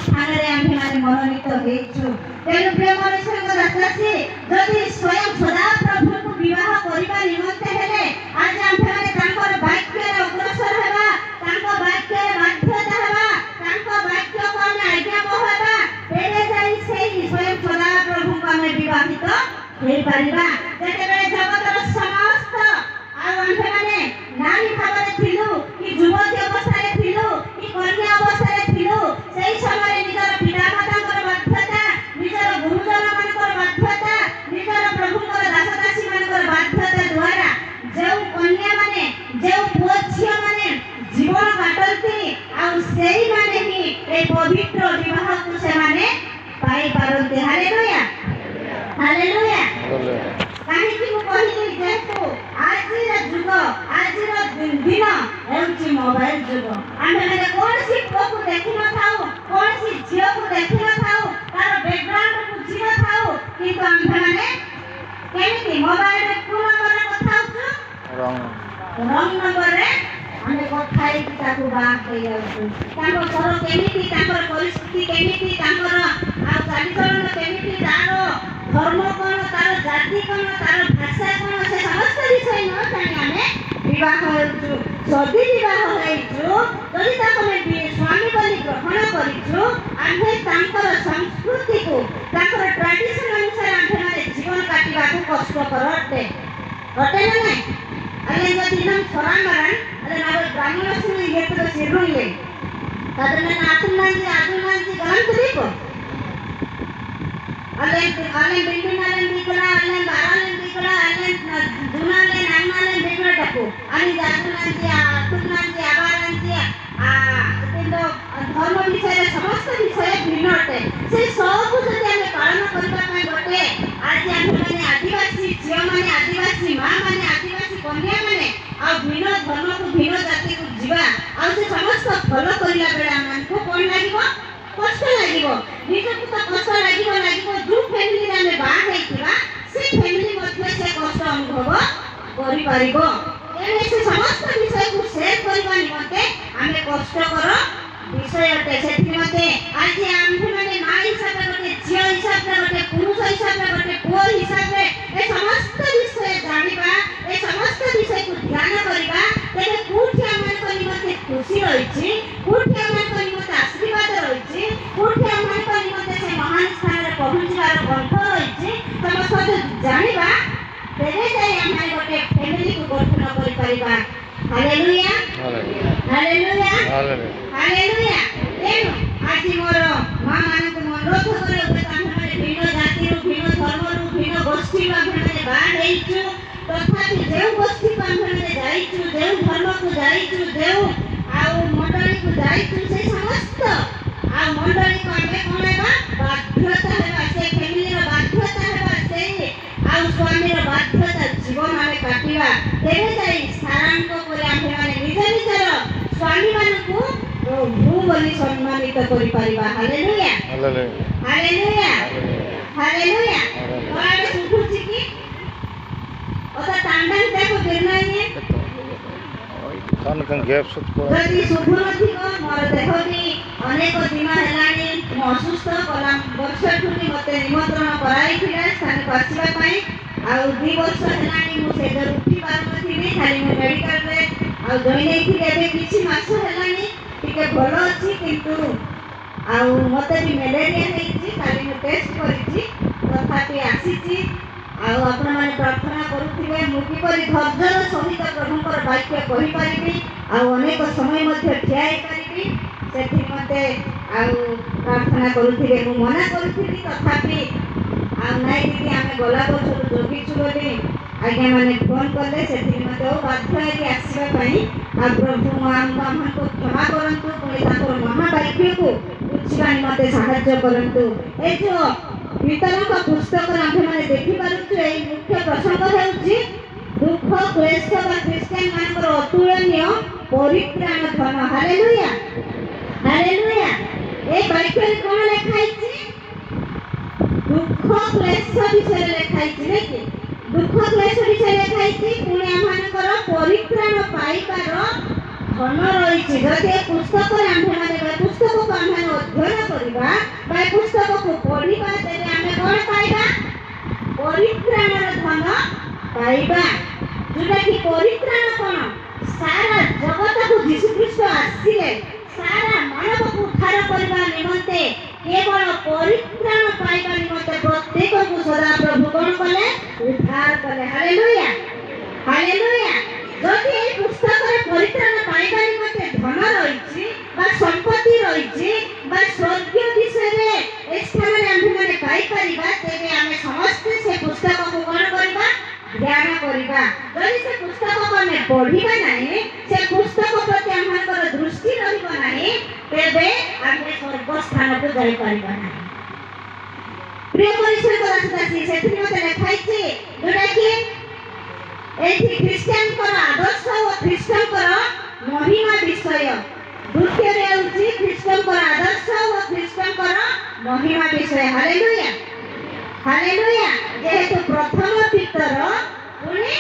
स्थान रे आम्ही माने मनोनीत हेछु तेनु प्रेम मनुष्य को दासी जदि स्वयं सदा प्रभु को विवाह करिबा निमंते हेले आज आम्ही माने तांकर वाक्य रे अग्रसर हेबा तांको वाक्य रे बाध्यता हेबा तांको वाक्य को हम आज्ञा कहबा तेरे जाई सेही स्वयं सदा प्रभु को हम विवाहित हे परिबा जेते बेले जगतर समस्त आ आम्ही माने नारी भाବରେ थिलु कि युवती अवस्था रे थिलु कि कन्या अवस्था रे थिलु सेही समय निजर पिता माताଙ୍କର बाध्यता निजर गुरुजन मानकर बाध्यता निजर प्रभुଙ୍କର दासदासी मानकर बाध्यता द्वारा जेउ कन्या माने जेउ पुଅ ଝିଅ माने जीवन काटନ୍ତି ଆଉ सेही माने ही ए पवित्र विवाह को से माने पाई पारନ୍ତି हालेलुया हालेलुया काहेकि मु कहिली जेतु आजिर जुग आजिर दिन हेउची मोबाइल जुग आमे माने कोनसी पुଅ को देखि न थाउ कोनसी झियो को देखि न थाउ तार बैकग्राउंड को बुझि न थाउ किंतु आमे माने केमिति मोबाइल रे कोन नंबर କଥା होछु रंग नंबर रे आमे कथाई कि ताकू बात हे जाउछु ताको घर केमिति ताकर परिस्थिति केमिति ताकर आ चालीचलन केमिति तारो धर्म कोन तार जाति कोन तार भाषा कोन से समस्त विषय न जानि आमे विवाह होछु सदी विवाह होइछु जदि ताको मे स्वामी बलि ग्रहण करिछु आमे तांकर संस्कृति को तांकर ट्रेडिशन अनुसार आमे माने जीवन काटिबा को कष्ट करते होते न नै अले जदि हम फरामरन अले नावे ब्राह्मण से ये तो सिरुले तदन नातुनांजी आजुनांजी गंत दीपो अले बिल्डिंगाले बिकला अले बाराले बिकला अले जुनाले नांगाले बिकला टाकू आणि जाजुनांजी आतुनांजी आबारांजी तिंदो धर्म विषय समस्त विषय भिन्न होते से सब जति हमें पालन करबा पय गोटे आज हम माने आदिवासी झियो माने आदिवासी मां माने आदिवासी कन्या माने आ भिन्न धर्म को भिन्न जाति को जीवा आ से समस्त फॉलो करिला बेला हमन को कोन लागिबो कष्ट लागिबो निजको तो कष्ट लागिबो जो फैमिली रे हमें बाह हेतिबा से फैमिली मध्ये से कष्ट अनुभव करि परिबो एने से समस्त विषय को शेयर करबा निमते हमें कष्ट कर विषय अटे सेति मते आज आम्ही माने मां हिसाब रे गोटे झियो हिसाब रे गोटे पुरुष हिसाब रे गोटे पुଅ हिसाब रे ए समस्त विषय जानिबा ए समस्त विषय को ध्यान करिबा तेबे कोठी हमन को निमते खुशी रहिछि कोठी हमन को निमते आशीर्वाद रहिछि कोठी हमन को निमते से महान स्थान रे पहुंचबार बंध रहिछि समस्त जानिबा तेरे जाय हमन गोटे फैमिली को गठन करि परिबा हालेलुया हालेलुया हालेलुया एनो आज मोर मां मान को अनुरोध करे तांहरे भिन्न जाति रो भिन्न धर्म रो भिन्न गोष्ठी बांधने बाढ़ हेइछु तथापि जेउ गोष्ठी बांधने जाइछु जेउ धर्म को जाइछु जेउ आउ मंडली को जाइछु से समस्त आ मंडली को आमे कोनेबा बाध्यता हेबा से फैमिली रो बाध्यता हेबा से आउ स्वामी रो बाध्यता जीवन आमे काटिबा तेरे जाई सारांक करे आमे माने निज निजर स्वामी मानकु भू बोली सम्मानित करि परिबा हालेलुया हालेलुया हालेलुया हालेलुया कोआडे सुखुछि कि ओता तांडन देखो गिरनाइए कन गैप सुत को जदि सुखु नथि को मोर देह भी अनेक दिन हेलानी असुस्थ कलाम वर्ष ठुनी मते निमंत्रण कराइथिला स्थान पसिबा पई आ 2 वर्ष हेलानी मु से जर उठी पार नथिबी खाली मु मेडिकल रे आ जॉइन हेथि एबे किछि मास हेलानी टिके भलो अछि किंतु आ मते भी मलेरिया हेछि खाली मु टेस्ट करिछि तथापि आसीछि आ आपण माने प्रार्थना करूथिबे मु किपरि धैर्यर सहित प्रभुकर वाक्य कहि परिबी आ अनेक समय मध्ये ठियाई परिबी सेथि मते आ प्रार्थना करूथिबे मु मना करूथिबी तथापि आ नाइ दीदी आमे गला बछर जोगिछु बोली आज्ञा माने फोन करले सेथि मते ओ बाध्य हेरि आसीबा पई आ प्रभु हमन को क्षमा करंतु पुनि ताकर महावाक्य को बुझिबा निमते सहाय्य करंतु ए जो पीतल का पुस्तक आमे माने देखि पारुछु ए मुख्य प्रसंग हेउछि दुख क्लेश बा क्रिश्चियन मानकर अतुलनीय परित्राण धन हालेलुया हालेलुया ए वाक्य कोन लेखाइछि दुख क्लेश विषय लेखाइछि नै दुख क्लेश विषय लेखाइछि पुनि आमानकर परित्राण पाइबार धन रहिछि जदि पुस्तक आमे माने पुस्तक को आमे अध्ययन करिबा ପାଇବା, ଯୋଉଟା କି ପରିତ୍ରାଣ କଣ? ସାରା ଜଗତକୁ ଯୀଶୁଖ୍ରୀଷ୍ଟ ଆସିଲେ ସାରା ମାନବକୁ ଉଦ୍ଧାର କରିବା ନିମନ୍ତେ, କେବଳ ପରିତ୍ରାଣ ପାଇବା ନିମନ୍ତେ ପ୍ରତ୍ୟେକକୁ ସଦାପ୍ରଭୁ କଣ କଲେ? ଉଦ୍ଧାର କଲେ। Hallelujah, hallelujah. ଯଦି এই ପୁସ୍ତକରେ ପରିତ୍ରାଣ ପାଇବା ନିମନ୍ତେ ଧନ ରହିଛି ବା ସମ୍ପତ୍ତି ରହିଛି ବା ସ୍ୱର୍ଗୀୟ ବିଷୟରେ ଏ ସ୍ଥାନରେ ଆମ୍ଭେମାନେ ପାଇପାରିବା, ତେବେ ଆମେ ସମସ୍ତେ ସେ ପୁସ୍ତକକୁ କଣ କରିବା? ଧ୍ୟାନ କରିବା। ଯଦି ସେ ପୁସ୍ତକକୁ ଆମେ ପଢ଼ିବା ନାହିଁ, ସେ ପୁସ୍ତକ ପ୍ରତି ଆମମାନଙ୍କର ଦୃଷ୍ଟି ରହିବ ନାହିଁ, ତେବେ ଆମେ ସ୍ୱର୍ଗ ସ୍ଥାନକୁ ଯାଇପାରିବା ନାହିଁ। ପ୍ରିୟ ପରିଚୟ ଦାସୀ, ସେଥିରେ ମୋତେ ଲେଖା ହେଇଛି ଯୋଉଟାକି ଏଠି ଖ୍ରୀଷ୍ଟିଆନଙ୍କର ଆଦର୍ଶ ଓ ଖ୍ରୀଷ୍ଟଙ୍କର ମହିମା ବିଷୟ। ଦ୍ୱିତୀୟରେ ହେଉଛି ଖ୍ରୀଷ୍ଟଙ୍କର ଆଦର୍ଶ ଓ ଖ୍ରୀଷ୍ଟଙ୍କର ମହିମା ବିଷୟ। Hallelujah, hallelujah. ଯେହେତୁ ପ୍ରଥମ ପିତର ପୁଣି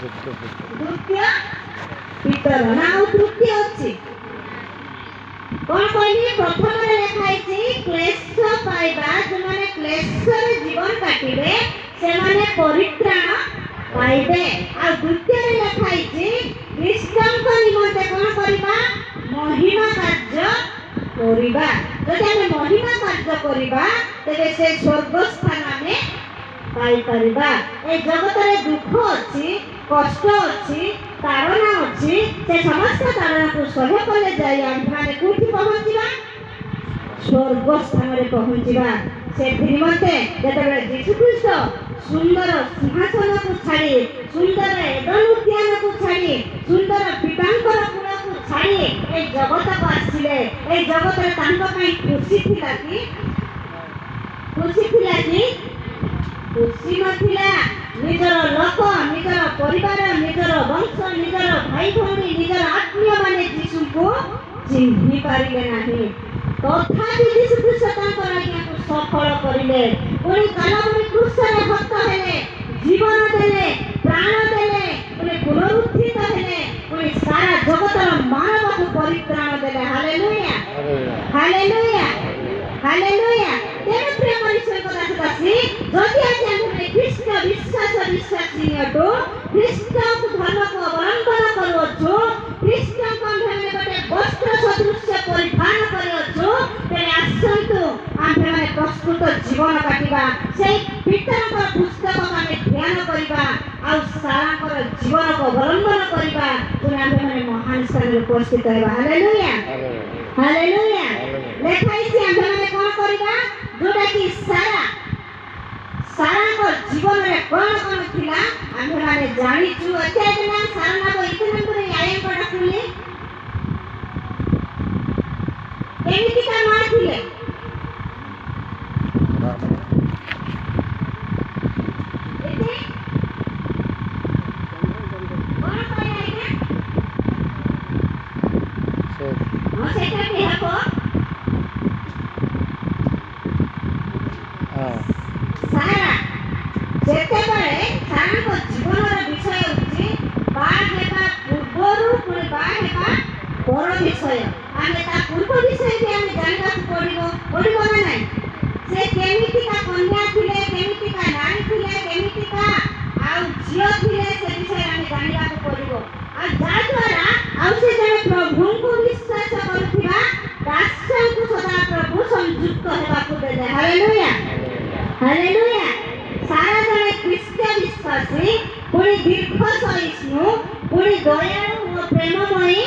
ଦ୍ୱିତୀୟ ପିତର ନା ଆଉ ତୃତୀୟ ଅଛି? କଣ କହିଲି? ପ୍ରଥମରେ ଲେଖା ହେଇଛି କ୍ଲେଶ ପାଇବା, ଯୋଉମାନେ କ୍ଲେଶରେ ଜୀବନ କାଟିବେ ସେମାନେ ପରିତ୍ରାଣ ପାଇବେ। ଆଉ ଦ୍ୱିତୀୟରେ ଲେଖା ହେଇଛି ଖ୍ରୀଷ୍ଟଙ୍କ ନିମନ୍ତେ କଣ କରିବା? ମହିମା କାର୍ଯ୍ୟ କରିବା। ଯଦି ଆମେ ମହିମା କାର୍ଯ୍ୟ କରିବା, ତେବେ ସେ ସ୍ୱର୍ଗ ସ୍ଥାନ ଆମେ ପାଇପାରିବା। ଏ ଜଗତରେ ଦୁଃଖ ଅଛି, କଷ୍ଟ ଅଛି, ତାଡ଼ନା ଅଛି, ସେ ସମସ୍ତ ତାଡ଼ନାକୁ ସହ୍ୟ କଲେ ଯାଇ ଆମ୍ଭେମାନେ କୋଉଠି ପହଞ୍ଚିବା? ସ୍ୱର୍ଗ ସ୍ଥାନରେ ପହଞ୍ଚିବା। ସେ ନିମନ୍ତେ ଯେତେବେଳେ ଯୀଶୁଖ୍ରୀଷ୍ଟ ସୁନ୍ଦର ସିଂହାସନକୁ ଛାଡ଼ି, ସୁନ୍ଦର ଏଦେନ୍ ଉଦ୍ୟାନକୁ ଛାଡ଼ି, ସୁନ୍ଦର ପିତାଙ୍କର କୂଳକୁ ଛାଡ଼ି ଏ ଜଗତକୁ ଆସିଲେ, ଏ ଜଗତରେ ତାଙ୍କ ପାଇଁ ଖୁସି ଥିଲା କି? ଖୁସି ଥିଲା କି? ଖୁସି ନଥିଲା। ନିଜର ଲୋକ, ନିଜର ପରିବାର, ନିଜର ବଂଶ, ନିଜର ଭାଇ ଭଉଣୀ, ନିଜର ଆତ୍ମୀୟମାନେ ଯୀଶୁଙ୍କୁ ଚିହ୍ନି ପାରିଲେ ନାହିଁ। ତଥାପି ଯୀଶୁଖ୍ରୀଷ୍ଟ ତାଙ୍କର ଆଜ୍ଞାକୁ ସଫଳ କରିଲେ। ପୁଣି କାଲବରୀ କ୍ରୁଶରେ ହତ ହେଲେ, ଜୀବନ ଦେଲେ, ପ୍ରାଣ ଦେଲେ, ପୁଣି ପୁନରୁତ୍ଥିତ ହେଲେ, ପୁଣି ସାରା ଜଗତର ମାନବକୁ ପରିତ୍ରାଣ ଦେଲେ। Hallelujah, hallelujah, hallelujah. ତେଣୁ ପ୍ରିୟ ପରିଚୟ ଦାସୀ, ଯଦି ଆଜି ଆମେ ଖ୍ରୀଷ୍ଟ ବିଶ୍ୱାସୀ ଅଟୁ, ଖ୍ରୀଷ୍ଟଙ୍କୁ ଧର୍ମକୁ ଅବଲମ୍ବନ କରୁଅଛୁ, ଖ୍ରୀଷ୍ଟଙ୍କ ଆମ୍ଭେମାନେ ଗୋଟେ ବସ୍ତ୍ର ସଦୃଶ୍ୟ ପରିଧାନ କରିଅଛୁ, ତେବେ ଆସନ୍ତୁ ଆମ୍ଭେମାନେ ପ୍ରସ୍ତୁତ ଜୀବନ କାଟିବା। ସେଇ ପିତାଙ୍କର ପୁସ୍ତକକୁ ଆମେ ଧ୍ୟାନ କରିବା, ଆଉ ସାରାଙ୍କର ଜୀବନକୁ ଅବଲମ୍ବନ କରିବା, ପୁଣି ଆମ୍ଭେମାନେ ମହାନ ସ୍ଥାନରେ ଉପସ୍ଥିତ ହେବା। Hallelujah, hallelujah. ଲେଖା ହେଇଛି ଆମ୍ଭେମାନେ କଣ କରିବା? ଯୋଉଟାକି ସାରାଙ୍କ ଜୀବନରେ କଣ କଣ ଥିଲା ଆମ୍ଭେମାନେ ଜାଣିଛୁ। ଏତେ ଦିନ ସାରା ନାମ ଏତେ ନମ୍ବର ଆୟଙ୍କ ଡାକୁଲି କେମିତିକା ମା ଥିଲେ? ଯେତେବେଳେ ସାରାଙ୍କ ଜୀବନର ବିଷୟ ହେଉଛି ବାହା ହେବା ପୂର୍ବରୁ ପୁଣି ବାହା ହେବା ପର ବିଷୟ। ଆମେ ତା ପୂର୍ବ ବିଷୟ ବି ଆମେ ଜାଣିବାକୁ ପଡ଼ିବ ନା ନାହିଁ? ସେ କେମିତିକା କନ୍ୟା ଥିଲେ, କେମିତିକା ନାରୀ ଥିଲେ, କେମିତିକା ଆଉ ଝିଅ ଥିଲେ, ସେ ବିଷୟରେ ଆମେ ଜାଣିବାକୁ ପଡ଼ିବ। ଆଉ ଯାହାଦ୍ୱାରା ଆଉ ସେ ଜଣେ ପ୍ରଭୁଙ୍କୁ ବିଶ୍ୱାସ କରୁଥିବା ଦାସଙ୍କୁ ସଦାପ୍ରଭୁ ସଂଯୁକ୍ତ ହେବାକୁ ଦେଲେ। Hallelujah, hallelujah. ସାରା ଜଣେ ଖ୍ରୀଷ୍ଟ ବିଶ୍ୱାସୀ, ପୁଣି ଦୀର୍ଘ ସହିଷ୍ଣୁ, ପୁଣି ଦୟାଳୁ ଓ ପ୍ରେମମୟୀ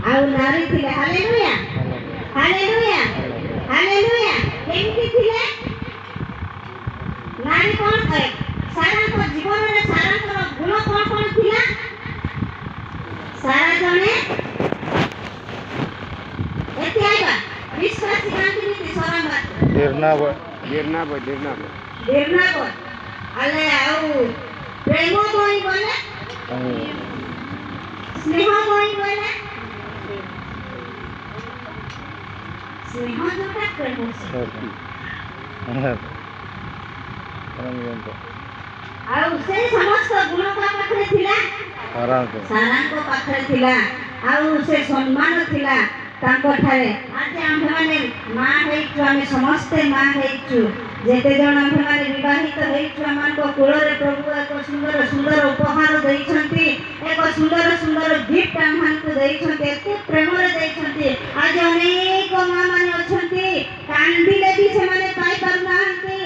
ଆଉ ନାରୀ ଥିଲେ। Hallelujah, hallelujah, hallelujah. କେମିତି ଥିଲେ ନାରୀ? କଣ କରେ? ସାରାଙ୍କ ଜୀବନରେ ସାରାଙ୍କର ଗୁଣ କଣ କଣ ଥିଲା? ସାରା ଜଣେ ଏତେ ଆଇବା ବିଶ୍ୱାସୀ କାହିଁକି ଆଲେ ଆଉ ପ୍ରେମମୟୀ ବୋଲେ, ସ୍ନେହମୟୀ ବୋଲେ, ସ୍ନେହ ଯୋଉଟା ପ୍ରେମ ଆଉ ସେ ସମସ୍ତ ଗୁଣ କାହା ପାଖରେ ଥିଲା? ସାରାଙ୍କ ପାଖରେ ଥିଲା। ଆଉ ସେ ସମ୍ମାନ ଥିଲା ତାଙ୍କ ଠାରେ। ଆଜି ଆମ୍ଭେମାନେ ମା ହେଇଛୁ, ଆମେ ସମସ୍ତେ ମା ହେଇଛୁ। ଯେତେ ଜଣ ଆମ୍ଭେମାନେ ବିବାହିତ ହେଇଛୁ ଆମମାନଙ୍କ କୂଳରେ ପ୍ରଭୁ ଏକ ସୁନ୍ଦର ସୁନ୍ଦର ଉପହାର ଦେଇଛନ୍ତି, ଏକ ସୁନ୍ଦର ସୁନ୍ଦର ଗିଫ୍ଟ ଆମମାନଙ୍କୁ ଦେଇଛନ୍ତି, ଏତେ ପ୍ରେମରେ ଦେଇଛନ୍ତି। ଆଜି ଅନେକ ମା ମାନେ ଅଛନ୍ତି, କାନ୍ଦିଲେ ବି ସେମାନେ ପାଇପାରୁନାହାନ୍ତି,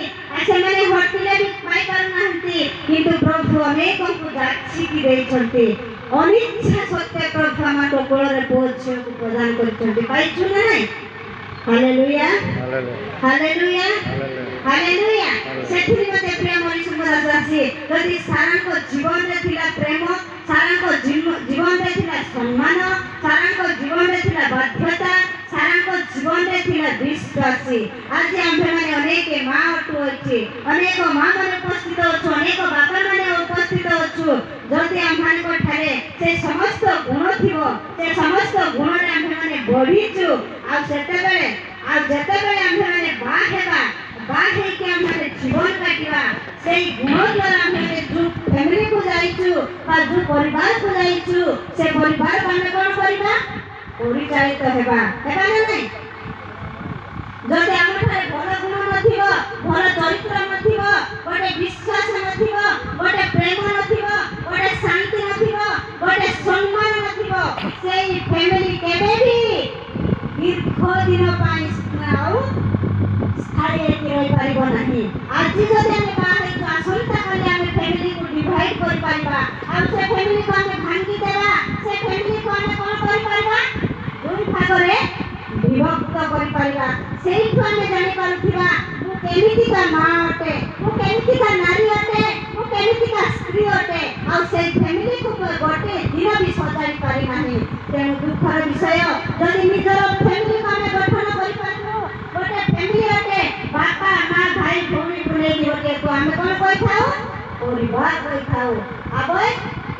ସେମାନେ ହଟିଲେ ବି ପାଇପାରୁନାହାନ୍ତି, କିନ୍ତୁ ପ୍ରଭୁ ଅନେକଙ୍କୁ ଯାଚିକି ଦେଇଛନ୍ତି। ଅନିଚ୍ଛା ସତ୍ତ୍ୱେ ପ୍ରଭୁ ଆମମାନଙ୍କ କୋଳରେ ପୁଅ ଝିଅକୁ ପ୍ରଦାନ କରିଛନ୍ତି। ପାଇଛୁ ନା ନାହିଁ? Hallelujah, hallelujah, hallelujah. ସେଥିରେ ମୋତେ ପ୍ରିୟ ମଣିଷଙ୍କ ଦାସୀ, ଯଦି ସାରାଙ୍କ ଜୀବନରେ ଥିଲା ପ୍ରେମ, ସାରାଙ୍କ ଜୀବନରେ ଥିଲା ସମ୍ମାନ, ସାରାଙ୍କ ଜୀବନରେ ଥିଲା ବାଧ୍ୟତା, ସାରାଙ୍କ ଜୀବନରେ ଥିଲା ବିଶ୍ୱାସୀ। ଆଜି ଆମ୍ଭେମାନେ ଅନେକ ମା ଅଟୁଅଛି, ଅନେକ ମା ମାନେ ଉପସ୍ଥିତ ଅଛୁ, ଅନେକ ବାପା ମାନେ ଉପସ୍ଥିତ ଅଛୁ। ଯଦି ଆମ୍ଭମାନଙ୍କ ଠାରେ ସେ ସମସ୍ତ ଗୁଣ ଥିବ, ସେ ସମସ୍ତ ଗୁଣରେ ଆମ୍ଭେମାନେ ବଢ଼ିଛୁ, ଆଉ ଯେତେବେଳେ ଆମ୍ଭେମାନେ ବାହା ହେବା, ବାହା ହେଇକି ଆମ୍ଭେମାନେ ଜୀବନ କାଟିବା, ସେଇ ଗୁଣ ଦ୍ୱାରା ଆମ୍ଭେମାନେ ଯେଉଁ ଫ୍ୟାମିଲିକୁ ଯାଇଛୁ ବା ଯେଉଁ ପରିବାରକୁ ଯାଇଛୁ, ସେ ପରିବାରକୁ ଆମେ କ'ଣ କରିବା? ପରିଚାଳିତ ହେବା ନା ନାହିଁ? ଯଦି ଆମଠାରେ ଭଲ ଗୁଣ ନଥିବ, ଭଲ ଚରିତ୍ର ନଥିବ, ଗୋଟେ ବିଶ୍ୱାସ ନଥିବ, ଗୋଟେ ପ୍ରେମ ନଥିବ, ଗୋଟେ ଶାନ୍ତି ନଥିବ, ଗୋଟେ ସମ୍ମାନ ନଥିବ, ସେଇ ଫ୍ୟାମିଲି କେବେ ବି ଦୀର୍ଘ ଦିନ ପାଇଁ ଆଉ ସ୍ଥାୟୀ ହେଇକି ରହିପାରିବ ନାହିଁ। ଆଜି ଯଦି ଆମେ ବାହା ହେଇଛୁ, ଆସନ୍ତାକାଲି ଆମେ ଫ୍ୟାମିଲିକୁ ଡିଭାଇଡ୍ କରିପାରିବା, ଆଉ ସେ ଫ୍ୟାମିଲିକୁ ଆମେ ଭାଙ୍ଗିଦେବା, ସେ ଫ୍ୟାମିଲିକୁ ଆମେ କ'ଣ କରିପାରିବା? ଦୁଇ ଭାଗରେ ବିଭକ୍ତ କରିପାରିବା। ସେଇଠୁ ଆମେ ଜାଣିପାରୁଥିବା ମୁଁ କେମିତିକା ମା ଅଟେ, ମୁଁ କେମିତିକା ନାରୀ ଅଟେ, ମୁଁ କେମିତିକା ସ୍ତ୍ରୀ ଅଟେ, ଆଉ ସେଇ ଫ୍ୟାମିଲିକୁ ଗୋଟେ ଦିନ ବି ସଜାଡ଼ି ପାରିନାହିଁ। ତେଣୁ ଦୁଃଖର ବିଷୟ, ଯଦି ନିଜର ଫ୍ୟାମିଲିକୁ ଆମେ ଗଠନ କରିପାରୁନୁ, ଗୋଟେ ଫ୍ୟାମିଲି ଅଟେ, ବାପା ମା ଭାଇ ଭଉଣୀକୁ ନେଇକି ଗୋଟିଏକୁ ଆମେ କ'ଣ କହିଥାଉ? ପରିବାର କହିଥାଉ। ଆବୟ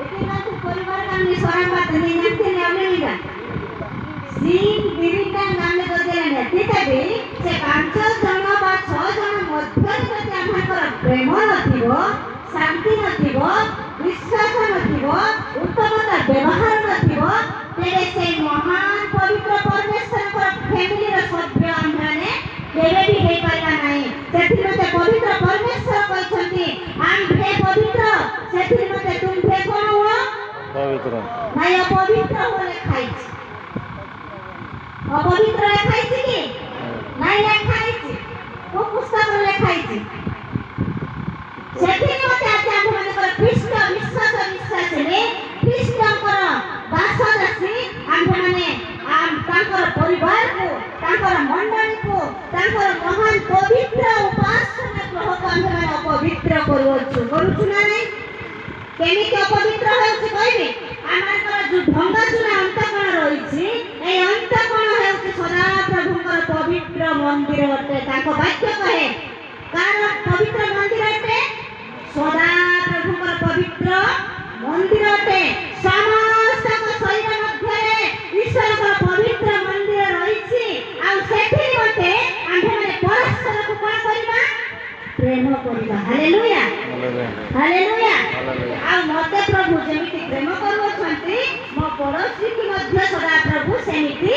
ଏଠି ପରିବାର ଆମେ ସରାମ ବାତ ନିହାତି ନେଉନିକା ସିଂ ବିରିଟା ଆମେ ଯଦି ନେତିଦେବି, ସେ 5 ଜଣ ବା 6 ଜଣ ମଧ୍ୟରେ ଯଦି ଆମଙ୍କର ପ୍ରେମ ନଥିବ, ଶାନ୍ତି ନଥିବ, ବିଶ୍ୱାସ ନଥିବ, ଉତ୍ତମତା ବ୍ୟବହାର ନଥିବ, ତେବେ ସେଇ ମହାନ ପବିତ୍ର ପରମେଶ୍ୱରଙ୍କର ଫ୍ୟାମିଲିର ସଭ୍ୟ ଆମେମାନେ କେବେ ବି ହେଇପାରିବା ନାହିଁ। ସେଥିମତେ ପବିତ୍ର ପରମେଶ୍ୱର କହିଛନ୍ତି ଆମ୍ଭେ ପବିତ୍ର, ସେଥିମତେ ତୁମ୍ଭେ କ'ଣ ହୁଅ? ପବିତ୍ର ନାଇଁ, ଅପବିତ୍ର ହୁଅ ଲେଖା ହେଇଛି। ଅପବିତ୍ର ଲେଖା ହେଇଛି କି? ନାଇଁ, ଲେଖା ହେଇଛି। କୋଉ ପୁସ୍ତକରେ ଲେଖା ହେଇଛି? ସେଥିମତେ ଆଜି ଆମ୍ଭମାନଙ୍କର ଖ୍ରୀଷ୍ଟ ବିଶ୍ୱାସରେ ଖ୍ରୀଷ୍ଟଙ୍କର ଦାସ ଦାସୀ ଆମ୍ଭେମାନେ ତାଙ୍କର ପରିବାରକୁ, ତାଙ୍କର ମଣ୍ଡଳୀକୁ, ତାଙ୍କର ମହାନ ପବିତ୍ର ଉପାସନା ଗ୍ରହକୁ ଆମ୍ଭେମାନେ ଅପବିତ୍ର କରୁଛୁ ନା ନାହିଁ? କେମିତି ଅପବିତ୍ର ହେଉଛି କହିବି? ଆମମାନଙ୍କର ଯେଉଁ ଭଙ୍ଗାଚୁରା ଅନ୍ତଃକରଣ ରହିଛି, এই ଅନ୍ତଃକରଣ ହେଉଛି ସଦାପ୍ରଭୁଙ୍କର ପବିତ୍ର ମନ୍ଦିର ଅଟେ। ତାଙ୍କ ବାକ୍ୟ କହେ କାହାର ପବିତ୍ର ମନ୍ଦିର ଅଟେ? ସଦାପ୍ରଭୁଙ୍କର ପବିତ୍ର ମନ୍ଦିର ଅଟେ। ସମସ୍ତଙ୍କ ଶରୀର ମଧ୍ୟରେ ଈଶ୍ୱରଙ୍କର ପବିତ୍ର ମନ୍ଦିର ରହିଛି, ଆଉ ସେଥି ନିମନ୍ତେ ଆମ୍ଭେମାନେ ପରସ୍ପରକୁ କ'ଣ କରିବା? ପ୍ରେମ କରିବା। Hallelujah, hallelujah. ଆଉ ମୋତେ ପ୍ରଭୁ ଯେମିତି ପ୍ରେମ କରୁଅଛନ୍ତି, ମୋ ପଡ଼ୋଶୀକୁ ମଧ୍ୟ ସଦାପ୍ରଭୁ ସେମିତି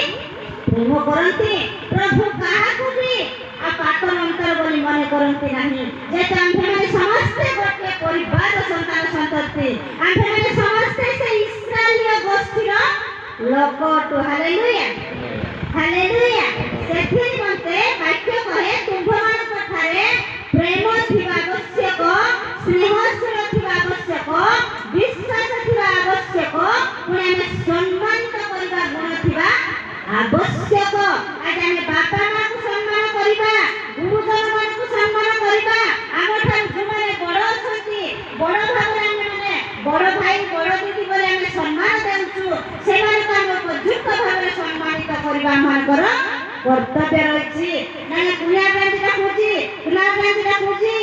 ପ୍ରେମ କରନ୍ତି। ପ୍ରଭୁ କାହାକୁ ବି ଆଉ ପାତର ଅନ୍ତର ବୋଲି ମନେ କରନ୍ତି ନାହିଁ। ଯେହେତୁ ଆମ୍ଭେମାନେ ସମସ୍ତେ ଗୋଟିଏ ପରିବାର ସନ୍ତାନ ସନ୍ତତି, ଆମ୍ଭେମାନେ ସମସ୍ତେ ସେ ଇସ୍ରାଏଲୀୟ ଗୋଷ୍ଠୀର ଲୋକ ଅଟୁ। Hallelujah, hallelujah. ସେଥି ନିମନ୍ତେ ବାକ୍ୟ କହେ ତୁମ୍ଭମାନଙ୍କ ଠାରେ ପ୍ରେମ ଥିବା ଆବଶ୍ୟକ, ସ୍ନେହଶୀଳ ଥିବା ଆବଶ୍ୟକ, ବିଶ୍ୱାସ ଥିବା ଆବଶ୍ୟକ, ପୁଣି ଆମେ ସମ୍ମାନିତ କରିବା ଗୁଣ ଥିବା ଆବଶ୍ୟକ। ଆଜି ଆମେ ବାପା ମାଆକୁ ସମ୍ମାନ କରିବା, ଗୁରୁଜନମାନଙ୍କୁ ସମ୍ମାନ କରିବା, ଆମଠାରୁ ଯେଉଁମାନେ ବଡ଼ ଅଛନ୍ତି, ବଡ଼ ଭାବରେ ଆମେମାନେ ବଡ଼ ଭାଇ ବଡ଼ ଦିଦି ବୋଲି ଆମେ ସମ୍ମାନ ଦେଉଛୁ, ସେମାନଙ୍କୁ ଆମେ ଉପଯୁକ୍ତ ଭାବରେ ସମ୍ମାନିତ କରିବା ଆମମାନଙ୍କର କର୍ତ୍ତବ୍ୟ ରହିଛି। ନାଇଁ କୁଣିଆ ଡାକୁଛି, କୁଣିଆ ଡାକୁଛି,